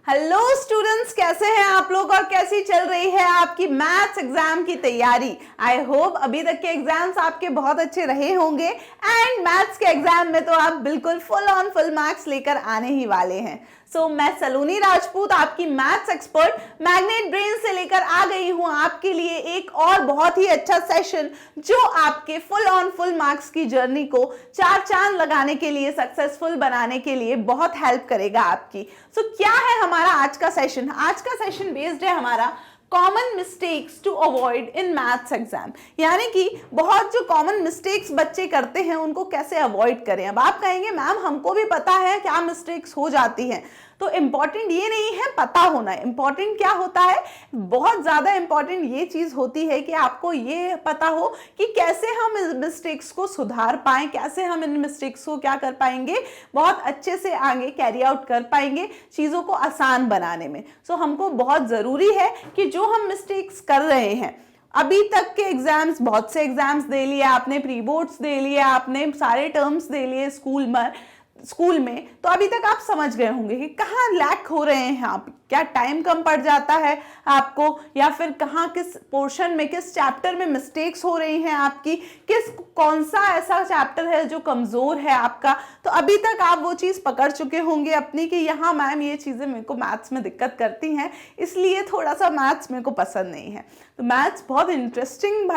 Hello students, कैसे हैं आप लोग और कैसी चल रही है आपकी मैथ्स एग्जाम की तैयारी। आई होप अभी तक के एग्जाम्स आपके बहुत अच्छे रहे होंगे एंड मैथ्स के एग्जाम में तो आप बिल्कुल फुल मार्क्स लेकर आने ही वाले हैं। सो मैं सलोनी राजपूत, आपकी मैथ्स एक्सपर्ट मैग्नेट ब्रेन से लेकर आ गई हूं आपके लिए एक और बहुत ही अच्छा सेशन जो आपके फुल मार्क्स की जर्नी को चार चांद लगाने के लिए, सक्सेसफुल बनाने के लिए बहुत हेल्प करेगा आपकी। सो क्या है हमारा आज का सेशन? आज का सेशन बेस्ड है हमारा common mistakes to avoid in maths exam, यानी कि बहुत जो कॉमन मिस्टेक्स बच्चे करते हैं उनको कैसे अवॉइड करें। अब आप कहेंगे मैम हमको भी पता है क्या मिस्टेक्स हो जाती हैं, तो इंपॉर्टेंट ये नहीं है पता होना, इंपॉर्टेंट क्या होता है, बहुत ज्यादा इंपॉर्टेंट ये चीज होती है कि आपको ये पता हो कि कैसे हम इस मिस्टेक्स को सुधार पाएं, कैसे हम इन मिस्टेक्स को क्या कर पाएंगे, बहुत अच्छे से आगे कैरी आउट कर पाएंगे चीजों को आसान बनाने में। सो हमको बहुत जरूरी है कि जो हम मिस्टेक्स कर रहे हैं, अभी तक के एग्जाम्स, बहुत से एग्जाम्स दे लिए आपने, प्री बोर्ड्स दे लिए आपने, सारे टर्म्स दे लिए स्कूल में, तो अभी तक आप समझ गए होंगे कि कहाँ लैक हो रहे हैं आप, क्या टाइम कम पड़ जाता है आपको, या फिर कहाँ किस पोर्शन में, किस चैप्टर में मिस्टेक्स हो रही हैं आपकी, कौन सा ऐसा चैप्टर है जो कमजोर है आपका। तो अभी तक आप वो चीज पकड़ चुके होंगे अपनी कि यहाँ मैम ये चीजें मेरे को मैथ्स में दिक्कत करती हैं, इसलिए थोड़ा सा मैथ्स मेरे को पसंद नहीं है। तो मैथ्स बहुत इंटरेस्टिंग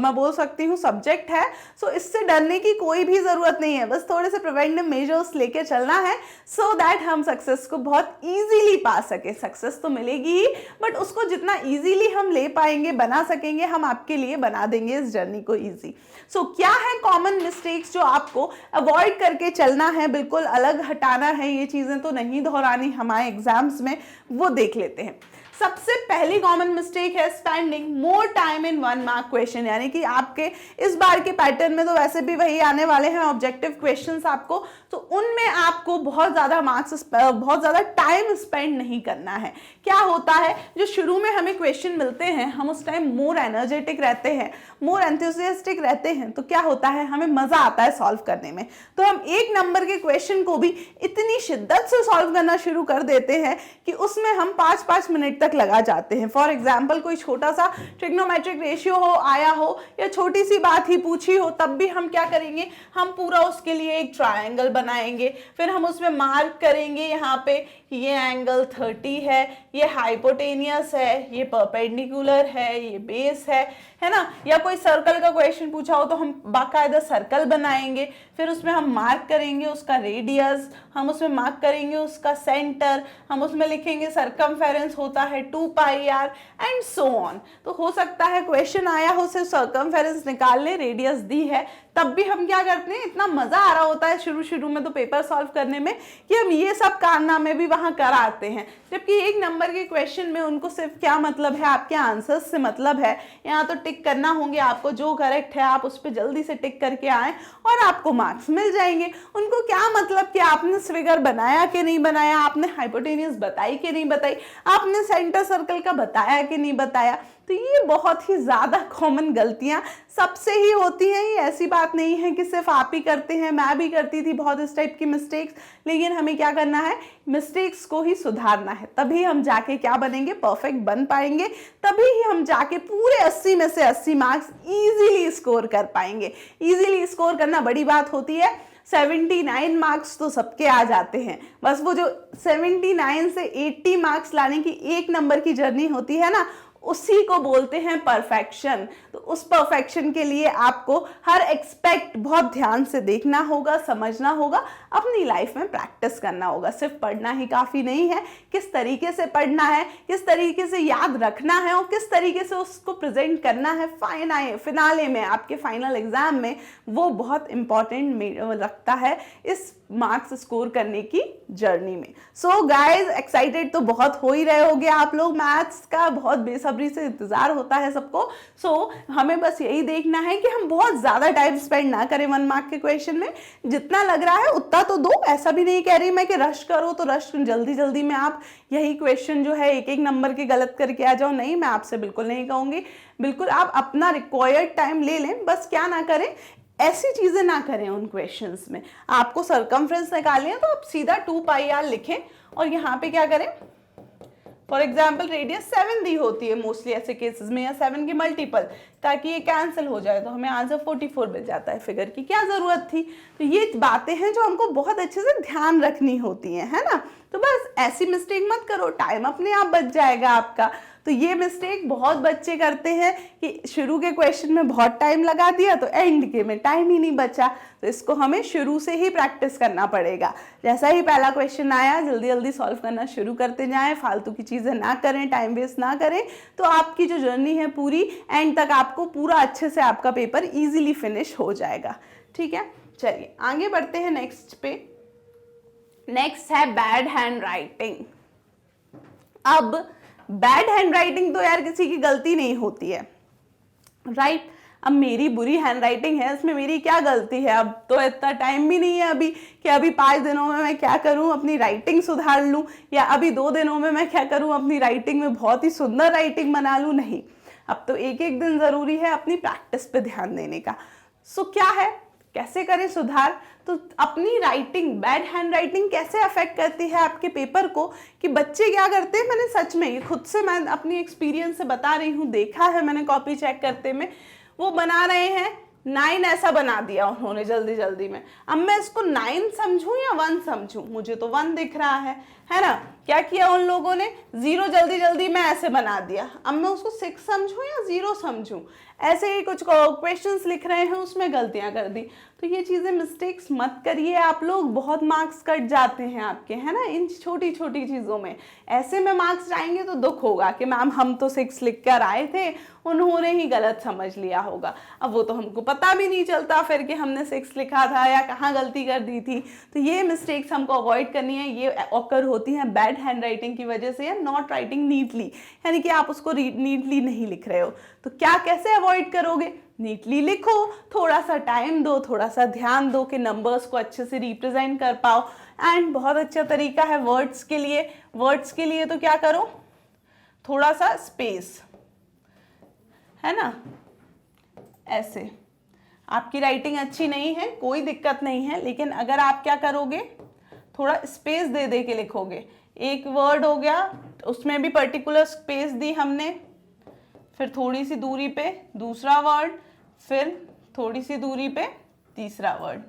मैं बोल सकती हूँ सब्जेक्ट है। सो इससे डरने की कोई भी जरूरत नहीं है, बस थोड़े से प्रिवेंटिव मेजर्स लेके चलना है सो दैट हम सक्सेस को बहुत इजीली पा सके। सक्सेस तो मिलेगी ही, बट उसको जितना इजीली हम ले पाएंगे, बना सकेंगे, हम आपके लिए बना देंगे इस जर्नी को इजी। सो क्या है कॉमन मिस्टेक्स जो आपको अवॉइड करके चलना है, बिल्कुल अलग हटाना है, ये चीजें तो नहीं दोहरानी हमारे एग्जाम्स में, वो देख लेते हैं। सबसे पहली कॉमन मिस्टेक है spending more time in 1 mark question, यानी कि आपके इस बार के पैटर्न में तो वैसे भी वही आने वाले हैं ऑब्जेक्टिव क्वेश्चंस आपको, तो उनमें आपको बहुत ज्यादा टाइम स्पेंड नहीं करना है। क्या होता है, जो शुरू में हमें क्वेश्चन मिलते हैं हम उस टाइम मोर एनर्जेटिक रहते हैं, मोर एंथुसियास्टिक रहते हैं, तो क्या होता है हमें मजा आता है सॉल्व करने में, तो हम 1 नंबर के क्वेश्चन को भी इतनी शिद्दत से सॉल्व करना शुरू कर देते हैं कि उसमें हम 5-5 मिनट तक लगा जाते हैं। फॉर एग्जाम्पल कोई छोटा सा ट्रिग्नोमेट्रिक रेशियो हो आया हो या छोटी सी बात ही पूछी हो, तब भी हम क्या करेंगे, हम पूरा उसके लिए एक ट्रायंगल बनाएंगे, फिर हम उसमें मार्क करेंगे यहाँ पे ये एंगल 30 है, ये हाइपोटेनियस है, ये परपेंडिकुलर है, ये बेस है ना। या कोई सर्कल का क्वेश्चन पूछा हो तो हम बाकायदा सर्कल बनाएंगे, फिर उसमें हम मार्क करेंगे उसका रेडियस, हम उसमें मार्क करेंगे उसका सेंटर, हम उसमें लिखेंगे सर्कमफेरेंस होता है 2πr एंड सो ऑन। तो हो सकता है क्वेश्चन आया हो सिर्फ सर्कमफेरेंस निकाल ले, रेडियस दी है, तब भी हम क्या करते हैं, इतना मजा आ रहा होता है शुरू में तो पेपर सॉल्व करने में कि हम ये सब कारनामे भी वहां कर आते हैं, जबकि 1 नंबर के क्वेश्चन में उनको सिर्फ क्या मतलब है, आपके आंसर्स से मतलब है। यहाँ तो टिक करना होंगे आपको, जो करेक्ट है आप उस पर जल्दी से टिक करके आए और आपको मार्क्स मिल जाएंगे। उनको क्या मतलब कि आपने फिगर बनाया कि नहीं बनाया, आपने हाइपोटेनियस बताई कि नहीं बताई, आपने सेंटर सर्कल का बताया कि नहीं बताया। तो ये बहुत ही ज्यादा कॉमन गलतियां सबसे ही होती हैं, ये ऐसी बात नहीं है कि सिर्फ आप ही करते हैं, मैं भी करती थी बहुत इस टाइप की मिस्टेक्स। लेकिन हमें क्या करना है, मिस्टेक्स को ही सुधारना है, तभी हम जाके क्या बनेंगे, परफेक्ट बन पाएंगे, तभी ही हम जाके पूरे 80 में से 80 मार्क्स इजीली स्कोर कर पाएंगे। इजीली स्कोर करना बड़ी बात होती है, 79 मार्क्स तो सबके आ जाते हैं, बस वो जो 79 से 80 मार्क्स लाने की 1 नंबर की जर्नी होती है ना, उसी को बोलते हैं परफेक्शन। तो उस परफेक्शन के लिए आपको हर एस्पेक्ट बहुत ध्यान से देखना होगा, समझना होगा, अपनी लाइफ में प्रैक्टिस करना होगा। सिर्फ पढ़ना ही काफी नहीं है, किस तरीके से पढ़ना है, किस तरीके से याद रखना है और किस तरीके से उसको प्रेजेंट करना है फिनाले में, आपके फाइनल एग्जाम में, वो बहुत इंपॉर्टेंट रखता है इस मार्क्स स्कोर करने की जर्नी में। सो गाइज, एक्साइटेड तो बहुत हो ही रहे होगे आप लोग, मैथ्स का बहुत बेसब्री से इंतजार होता है सबको। सो हमें बस यही देखना है कि हम बहुत ज्यादा टाइम स्पेंड ना करें 1 मार्क के क्वेश्चन में, जितना लग रहा है उतना तो दो। ऐसा भी नहीं कह रही मैं कि रश करो, तो रश जल्दी में आप यही क्वेश्चन जो है 1-1 नंबर के गलत करके आ जाओ, नहीं, मैं आपसे बिल्कुल नहीं कहूंगी। बिल्कुल आप अपना रिक्वायर्ड टाइम ले लें, बस क्या ना करें, ऐसी चीजें ना करें उन क्वेश्चंस में। आपको सरकमफ्रेंस निकालनी है तो आप सीधा 2πr लिखें, और यहाँ पे क्या करें, फॉर एग्जाम्पल रेडियस 7 दी होती है मोस्टली ऐसे केसेस में, या 7 के मल्टीपल, ताकि ये कैंसिल हो जाए तो हमें आंसर 44 मिल जाता है। फिगर की क्या जरूरत थी? तो ये बातें हैं जो हमको बहुत अच्छे से ध्यान रखनी होती हैं, है ना। तो बस ऐसी मिस्टेक मत करो, टाइम अपने आप बच जाएगा आपका। तो ये मिस्टेक बहुत बच्चे करते हैं कि शुरू के क्वेश्चन में बहुत टाइम लगा दिया तो एंड के में टाइम ही नहीं बचा। तो इसको हमें शुरू से ही प्रैक्टिस करना पड़ेगा। जैसा ही पहला क्वेश्चन आया जल्दी जल्दी सॉल्व करना शुरू करते जाएं, फालतू की चीज़ें ना करें, टाइम वेस्ट ना करें, तो आपकी जो जर्नी है पूरी एंड तक आपको पूरा अच्छे से आपका पेपर इजीली फिनिश हो जाएगा। ठीक है, चलिए आगे बढ़ते हैं नेक्स्ट पे। नेक्स्ट है बैड हैंड राइटिंग। अब बैड हैंड राइटिंग तो यार किसी की गलती नहीं होती है, राइट। अब मेरी बुरी हैंड राइटिंग है, इसमें मेरी क्या गलती है? अब तो इतना टाइम भी नहीं है अभी कि अभी 5 दिनों में मैं क्या करूं अपनी राइटिंग सुधार लूं, या अभी 2 दिनों में मैं क्या करूं अपनी राइटिंग में बहुत ही सुंदर राइटिंग बना लूं। नहीं, अब तो एक एक दिन जरूरी है अपनी प्रैक्टिस पे ध्यान देने का। सो क्या है, कैसे करें सुधार? तो अपनी राइटिंग, बैड हैंड राइटिंग कैसे अफेक्ट करती है आपके पेपर को, कि बच्चे क्या करते हैं, मैंने सच में ये खुद से मैं अपनी एक्सपीरियंस से बता रही हूँ, देखा है मैंने कॉपी चेक करते में, वो बना रहे हैं 9 ऐसा बना दिया उन्होंने जल्दी जल्दी में। अब मैं इसको 9 समझूं या 1 समझूं? मुझे तो 1 दिख रहा है ना। क्या किया उन लोगों ने, 0 जल्दी जल्दी में ऐसे बना दिया। अब मैं उसको 6 समझूं या 0 समझूं? ऐसे ही कुछ क्वेश्चंस लिख रहे हैं उसमें गलतियां कर दी। तो ये चीज़ें मिस्टेक्स मत करिए आप लोग, बहुत मार्क्स कट जाते हैं आपके, है ना, इन छोटी छोटी चीज़ों में। ऐसे में मार्क्स जाएंगे तो दुख होगा कि मैम हम तो 6 लिख कर आए थे, उन्होंने ही गलत समझ लिया होगा। अब वो तो हमको पता भी नहीं चलता फिर कि हमने 6 लिखा था या कहाँ गलती कर दी थी। तो ये मिस्टेक्स हमको अवॉइड करनी है। ये ऑकर होती हैं बैड हैंड राइटिंग की वजह से, या नॉट राइटिंग नीटली, यानी कि आप उसको नीटली नहीं लिख रहे हो। तो क्या कैसे अवॉइड करोगे? नीटली लिखो, थोड़ा सा टाइम दो, थोड़ा सा ध्यान दो कि नंबर्स को अच्छे से रिप्रेजेंट कर पाओ। एंड बहुत अच्छा तरीका है वर्ड्स के लिए। वर्ड्स के लिए तो क्या करो, थोड़ा सा स्पेस, है ना, ऐसे। आपकी राइटिंग अच्छी नहीं है, कोई दिक्कत नहीं है, लेकिन अगर आप क्या करोगे, थोड़ा स्पेस दे दे के लिखोगे। एक वर्ड हो गया, उसमें भी पर्टिकुलर स्पेस दी हमने, फिर थोड़ी सी दूरी पे दूसरा वर्ड, फिर थोड़ी सी दूरी पे तीसरा वर्ड।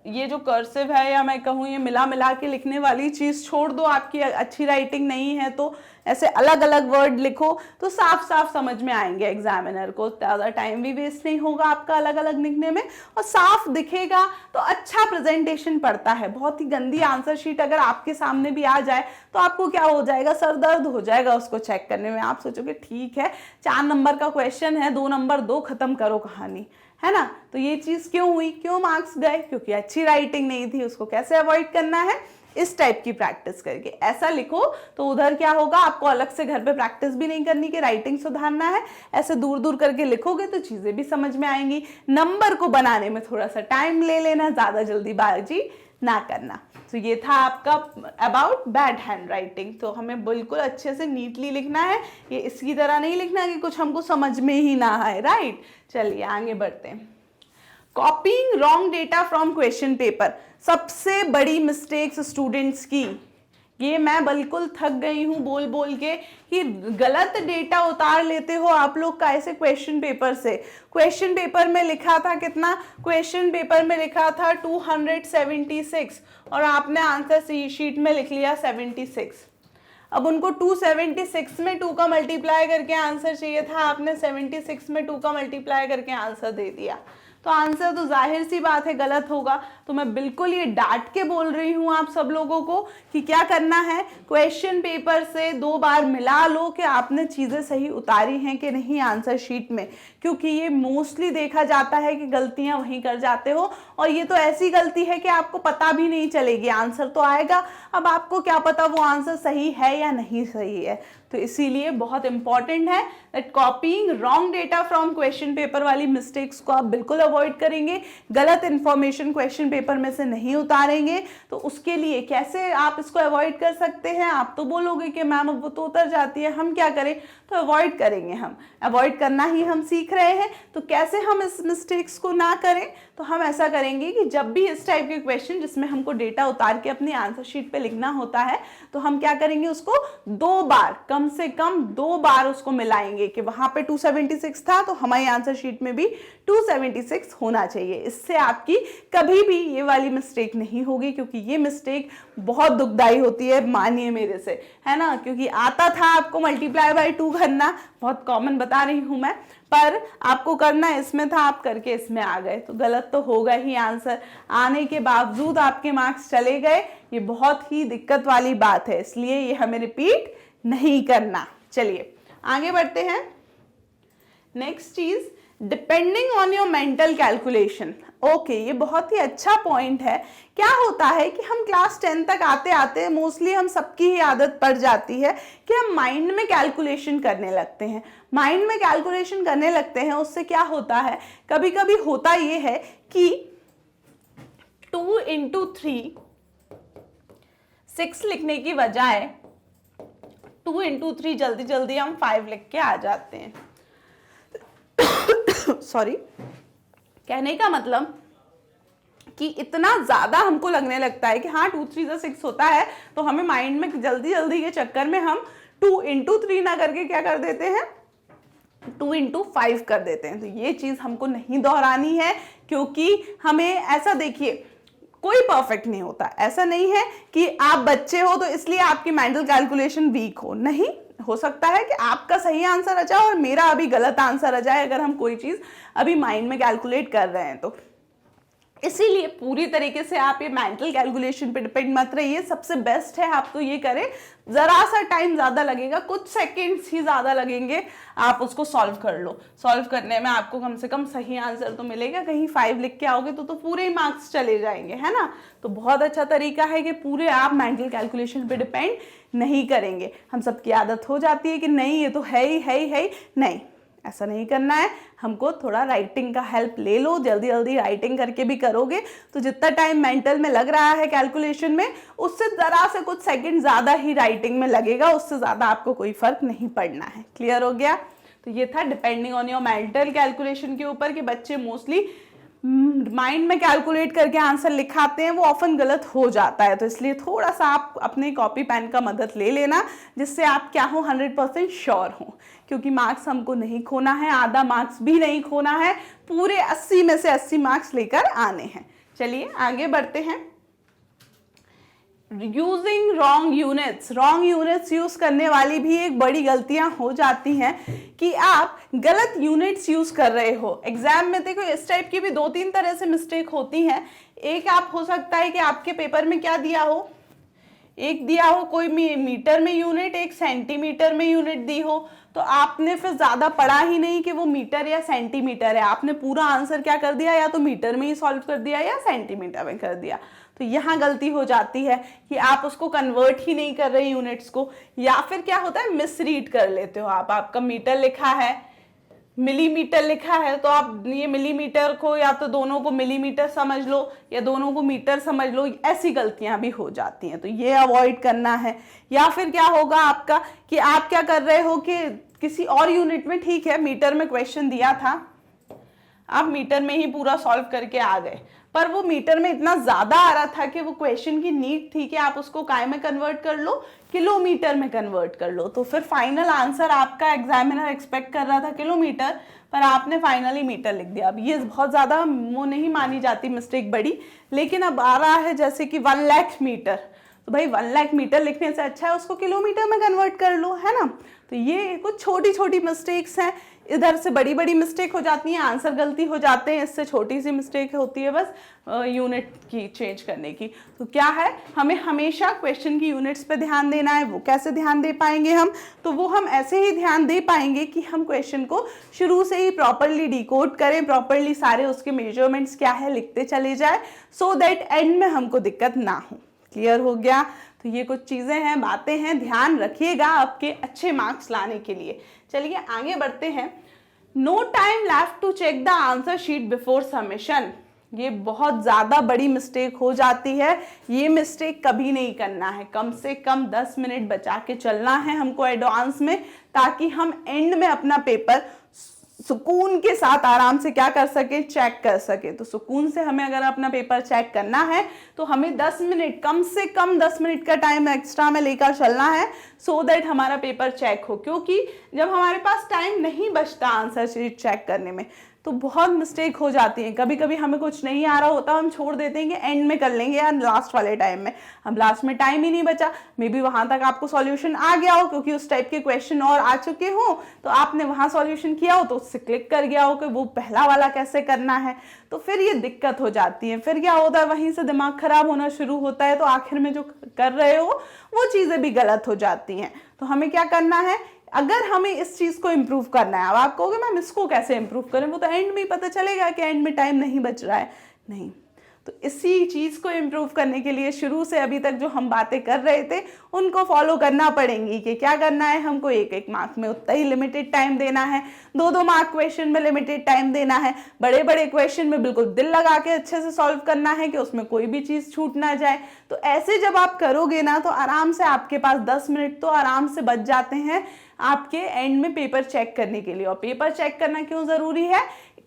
ये जो कर्सिव है, या मैं कहूँ ये मिला मिला के लिखने वाली चीज़ छोड़ दो। आपकी अच्छी राइटिंग नहीं है तो ऐसे अलग अलग वर्ड लिखो, तो साफ साफ समझ में आएंगे एग्जामिनर को। ज़्यादा टाइम भी वेस्ट नहीं होगा आपका अलग अलग लिखने में, और साफ दिखेगा तो अच्छा प्रेजेंटेशन पड़ता है। बहुत ही गंदी आंसर शीट अगर आपके सामने भी आ जाए तो आपको क्या हो जाएगा, सर दर्द हो जाएगा उसको चेक करने में। आप सोचोगे ठीक है 4 नंबर का क्वेश्चन है, 2 नंबर दो, खत्म करो कहानी, है ना। तो ये चीज़ क्यों हुई, क्यों मार्क्स गए? क्योंकि अच्छी राइटिंग नहीं थी। उसको कैसे अवॉइड करना है, इस टाइप की प्रैक्टिस करके। ऐसा लिखो तो उधर क्या होगा, आपको अलग से घर पे प्रैक्टिस भी नहीं करनी कि राइटिंग सुधारना है। ऐसे दूर दूर करके लिखोगे तो चीज़ें भी समझ में आएंगी। नंबर को बनाने में थोड़ा सा टाइम ले लेना, ज़्यादा जल्दीबाजी ना करना। तो ये था आपका अबाउट बैड हैंड राइटिंग। तो हमें बिल्कुल अच्छे से नीटली लिखना है, ये इसकी तरह नहीं लिखना कि कुछ हमको समझ में ही ना आए, राइट। चलिए आगे बढ़ते हैं। Copying wrong data from question paper, सबसे बड़ी मिस्टेक्स स्टूडेंट्स की। ये मैं बिल्कुल थक गई हूँ बोल बोल के कि गलत डेटा उतार लेते हो आप लोग का ऐसे क्वेश्चन पेपर से। क्वेश्चन पेपर में लिखा था कितना, क्वेश्चन पेपर में लिखा था 276 और आपने आंसर शीट में लिख लिया 76। अब उनको 276 में 2 का मल्टीप्लाई करके आंसर चाहिए था, आपने 76 में 2 का मल्टीप्लाई करके आंसर दे दिया। तो आंसर तो जाहिर सी बात है गलत होगा। तो मैं बिल्कुल ये डांट के बोल रही हूँ आप सब लोगों को कि क्या करना है, क्वेश्चन पेपर से 2 बार मिला लो कि आपने चीज़ें सही उतारी हैं कि नहीं आंसर शीट में, क्योंकि ये मोस्टली देखा जाता है कि गलतियाँ वहीं कर जाते हो। और ये तो ऐसी गलती है कि आपको पता भी नहीं चलेगी, आंसर तो आएगा, अब आपको क्या पता वो आंसर सही है या नहीं सही है। तो इसीलिए बहुत इंपॉर्टेंट है that copying wrong data from question paper वाली मिस्टेक्स को आप बिल्कुल अवॉइड करेंगे। गलत इंफॉर्मेशन क्वेश्चन पेपर में से नहीं उतारेंगे। तो उसके लिए कैसे आप इसको अवॉइड कर सकते हैं? आप तो बोलोगे कि मैम अब वो तो उतर जाती है, हम क्या करें? तो अवॉइड करेंगे, हम अवॉइड करना ही हम सीख रहे हैं। तो कैसे हम इस मिस्टेक्स को ना करें? तो हम ऐसा करेंगे कि जब भी इस टाइप के क्वेश्चन जिसमें हमको डेटा उतार के अपनी आंसर शीट पे लिखना होता है तो हम क्या करेंगे, उसको 2 बार, कम से कम 2 बार उसको मिलाएंगे कि वहां पे 276 था तो हमारी आंसर शीट में भी 276 होना चाहिए। इससे आपकी कभी भी ये वाली मिस्टेक नहीं होगी, क्योंकि ये मिस्टेक बहुत दुखदाई होती है, मानिए मेरे से, है ना। क्योंकि आता था आपको मल्टीप्लाई बाय 2 करना, बहुत कॉमन बता रही हूं मैं, पर आपको करना इसमें था, आप करके इसमें आ गए तो गलत तो होगा ही। आंसर आने के बावजूद आपके मार्क्स चले गए, ये बहुत ही दिक्कत वाली बात है, इसलिए ये हमें रिपीट नहीं करना। चलिए आगे बढ़ते हैं। नेक्स्ट चीज, depending on your mental calculation. Okay, ये बहुत ही अच्छा पॉइंट है। क्या होता है कि हम क्लास 10 तक आते आते मोस्टली हम सबकी ही आदत पड़ जाती है कि हम माइंड में कैलकुलेशन करने लगते हैं। माइंड में कैलकुलेशन करने लगते हैं, उससे क्या होता है, कभी कभी होता ये है कि 2 into 3 6 लिखने की बजाय 2 into 3 जल्दी जल्दी हम 5 लिख के आ जाते हैं। सॉरी, कहने का मतलब कि इतना ज्यादा हमको लगने लगता है कि हाँ 2 3 6 होता है, तो हमें माइंड में जल्दी जल्दी के चक्कर में हम 2 into 3 ना करके क्या कर देते हैं, 2 into 5 कर देते हैं। तो ये चीज हमको नहीं दोहरानी है, क्योंकि हमें ऐसा, देखिए कोई परफेक्ट नहीं होता, ऐसा नहीं है कि आप बच्चे हो तो इसलिए आपकी मेंटल कैलकुलेशन वीक हो, नहीं, हो सकता है कि आपका सही आंसर आ जाए और मेरा अभी गलत आंसर आ जाए अगर हम कोई चीज अभी माइंड में कैलकुलेट कर रहे हैं तो। इसीलिए पूरी तरीके से आप ये मेंटल कैलकुलेशन पे डिपेंड मत रहिए। सबसे बेस्ट है आप तो ये करें, जरा सा टाइम ज्यादा लगेगा, कुछ सेकंड्स ही ज्यादा लगेंगे, आप उसको सॉल्व कर लो। सॉल्व करने में आपको कम से कम सही आंसर तो मिलेगा, कहीं 5 लिख के आओगे तो पूरे ही मार्क्स चले जाएंगे, है ना। तो बहुत अच्छा तरीका है कि पूरे आप मेंटल कैलकुलेशन पे डिपेंड नहीं करेंगे। हम सबकी आदत हो जाती है कि नहीं ये तो है ही, नहीं, ऐसा नहीं करना है। हमको थोड़ा राइटिंग का हेल्प ले लो, जल्दी जल्दी राइटिंग करके भी करोगे तो जितना टाइम मेंटल में लग रहा है कैलकुलेशन में, उससे जरा से कुछ सेकंड ज्यादा ही राइटिंग में लगेगा, उससे ज्यादा आपको कोई फर्क नहीं पड़ना है। क्लियर हो गया। तो ये था depending on your mental calculation के ऊपर कि बच्चे मोस्टली माइंड में कैलकुलेट करके आंसर लिखाते हैं, वो ऑफन गलत हो जाता है। तो इसलिए थोड़ा सा आप अपने कॉपी पेन का मदद ले लेना, जिससे आप क्या हो 100% श्योर हो, क्योंकि मार्क्स हमको नहीं खोना है, आधा मार्क्स भी नहीं खोना है, पूरे 80 में से 80 मार्क्स लेकर आने हैं। चलिए आगे बढ़ते हैं। यूजिंग रॉन्ग यूनिट्स यूज करने वाली भी एक बड़ी गलतियां हो जाती हैं कि आप गलत यूनिट्स यूज कर रहे हो। एग्जाम में देखो इस टाइप की भी 2-3 तरह से मिस्टेक होती है। एक आप हो सकता है कि आपके पेपर में क्या दिया हो, एक दिया हो कोई मीटर में यूनिट, एक सेंटीमीटर में यूनिट दी हो, तो आपने फिर ज्यादा पढ़ा ही नहीं कि वो मीटर या सेंटीमीटर है, आपने पूरा आंसर क्या कर दिया, या तो मीटर में ही सॉल्व कर दिया या सेंटीमीटर में कर दिया। तो यहाँ गलती हो जाती है कि आप उसको कन्वर्ट ही नहीं कर रहे यूनिट्स को, या फिर क्या होता है मिसरीड कर लेते हो आप। आपका मीटर लिखा है, मिलीमीटर लिखा है, तो आप ये मिलीमीटर को या तो दोनों को मिलीमीटर समझ लो या दोनों को मीटर समझ लो, ऐसी गलतियां भी हो जाती हैं। तो ये अवॉइड करना है। या फिर क्या होगा आपका कि आप क्या कर रहे हो कि किसी और यूनिट में, ठीक है मीटर में क्वेश्चन दिया था, आप मीटर में ही पूरा सॉल्व करके आ गए, पर वो मीटर में इतना ज्यादा आ रहा था कि वो क्वेश्चन की नीड थी कि आप उसको काय में कन्वर्ट कर लो, किलोमीटर में कन्वर्ट कर लो। तो फिर फाइनल आंसर आपका एग्जामिनर एक्सपेक्ट कर रहा था किलोमीटर, पर आपने फाइनली मीटर लिख दिया। अब ये बहुत ज्यादा वो नहीं मानी जाती मिस्टेक बड़ी, लेकिन अब आ रहा है जैसे कि 1 लाख मीटर, तो भाई 1 लाख मीटर लिखने से अच्छा है उसको किलोमीटर में कन्वर्ट कर लो, है ना। तो ये कुछ छोटी छोटी मिस्टेक्स हैं, इधर से बड़ी बड़ी मिस्टेक हो जाती है, आंसर गलती हो जाते हैं, इससे छोटी सी मिस्टेक होती है बस यूनिट की चेंज करने की। तो क्या है, हमें हमेशा क्वेश्चन की यूनिट्स पे ध्यान देना है। वो कैसे ध्यान दे पाएंगे हम, तो वो हम ऐसे ही ध्यान दे पाएंगे कि हम क्वेश्चन को शुरू से ही प्रॉपरली डिकोड करें, प्रॉपरली सारे उसके मेजरमेंट्स क्या है लिखते चले जाए, सो दैट एंड में हमको दिक्कत ना हो। क्लियर हो गया। तो ये कुछ चीजें हैं, बातें हैं, ध्यान रखिएगा आपके अच्छे मार्क्स लाने के लिए। चलिए आगे बढ़ते हैं। No time left to check the answer sheet before submission. ये बहुत ज्यादा बड़ी मिस्टेक हो जाती है, ये मिस्टेक कभी नहीं करना है। कम से कम 10 मिनट बचा के चलना है हमको एडवांस में, ताकि हम एंड में अपना पेपर सुकून के साथ आराम से क्या कर सके, चेक कर सके। तो सुकून से हमें अगर अपना पेपर चेक करना है तो हमें 10 मिनट, कम से कम 10 मिनट का टाइम एक्स्ट्रा में लेकर चलना है, सो दैट हमारा पेपर चेक हो। क्योंकि जब हमारे पास टाइम नहीं बचता आंसर शीट चेक करने में तो बहुत मिस्टेक हो जाती है। कभी कभी हमें कुछ नहीं आ रहा होता, हम छोड़ देते हैं कि एंड में कर लेंगे या लास्ट वाले टाइम में, हम लास्ट में टाइम ही नहीं बचा। मे बी वहां तक आपको सॉल्यूशन आ गया हो क्योंकि उस टाइप के क्वेश्चन और आ चुके हो, तो आपने वहां सॉल्यूशन किया हो तो उससे क्लिक कर गया हो कि वो पहला वाला कैसे करना है, तो फिर ये दिक्कत हो जाती है। फिर क्या होता है, वहीं से दिमाग खराब होना शुरू होता है, तो आखिर में जो कर रहे हो वो चीजें भी गलत हो जाती हैं। तो हमें क्या करना है, अगर हमें इस चीज को इंप्रूव करना है, अब आप कहोगे मैम इसको कैसे इंप्रूव करें, वो तो एंड में ही पता चलेगा कि एंड में टाइम नहीं बच रहा है। नहीं, तो इसी चीज को इंप्रूव करने के लिए शुरू से अभी तक जो हम बातें कर रहे थे उनको फॉलो करना पड़ेंगी। कि क्या करना है, हमको एक एक मार्क में उतना ही लिमिटेड टाइम देना है, 2-2 मार्क क्वेश्चन में लिमिटेड टाइम देना है, बड़े बड़े क्वेश्चन में बिल्कुल दिल लगा के अच्छे से सॉल्व करना है कि उसमें कोई भी चीज छूट ना जाए। तो ऐसे जब आप करोगे ना तो आराम से आपके पास 10 मिनट तो आराम से बच जाते हैं आपके एंड में पेपर चेक करने के लिए। और पेपर चेक करना क्यों जरूरी है,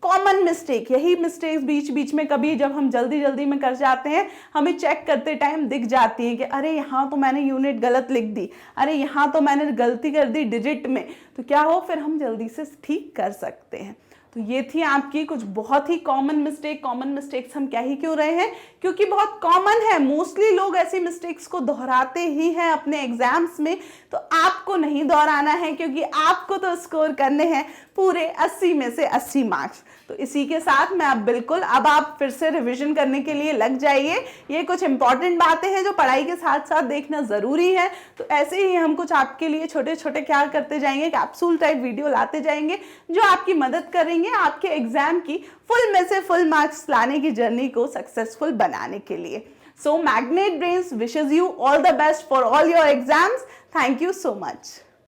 कॉमन मिस्टेक, यही मिस्टेक्स बीच बीच में कभी जब हम जल्दी जल्दी में कर जाते हैं हमें चेक करते टाइम दिख जाती है कि अरे यहाँ तो मैंने यूनिट गलत लिख दी, अरे यहाँ तो मैंने गलती कर दी डिजिट में, तो क्या हो, फिर हम जल्दी से ठीक कर सकते हैं। तो ये थी आपकी कुछ बहुत ही कॉमन मिस्टेक। कॉमन मिस्टेक्स हम क्या ही क्यों रहे हैं, क्योंकि बहुत कॉमन है, मोस्टली लोग ऐसी मिस्टेक्स को दोहराते ही हैं अपने एग्जाम्स में। तो आपको नहीं दोहराना है क्योंकि आपको तो स्कोर करने हैं पूरे 80 में से 80 मार्क्स। तो इसी के साथ मैं अब आप फिर से रिवीजन करने के लिए लग जाइए। ये कुछ इंपॉर्टेंट बातें हैं जो पढ़ाई के साथ साथ देखना जरूरी है। तो ऐसे ही हम कुछ आपके लिए छोटे छोटे क्या करते जाएंगे, कैप्सूल टाइप वीडियो लाते जाएंगे जो आपकी मदद करेंगे आपके एग्जाम की फुल में से फुल मार्क्स लाने की जर्नी को सक्सेसफुल बनाने के लिए। So Magnet Brains wishes you all the best for all your exams. Thank you so much.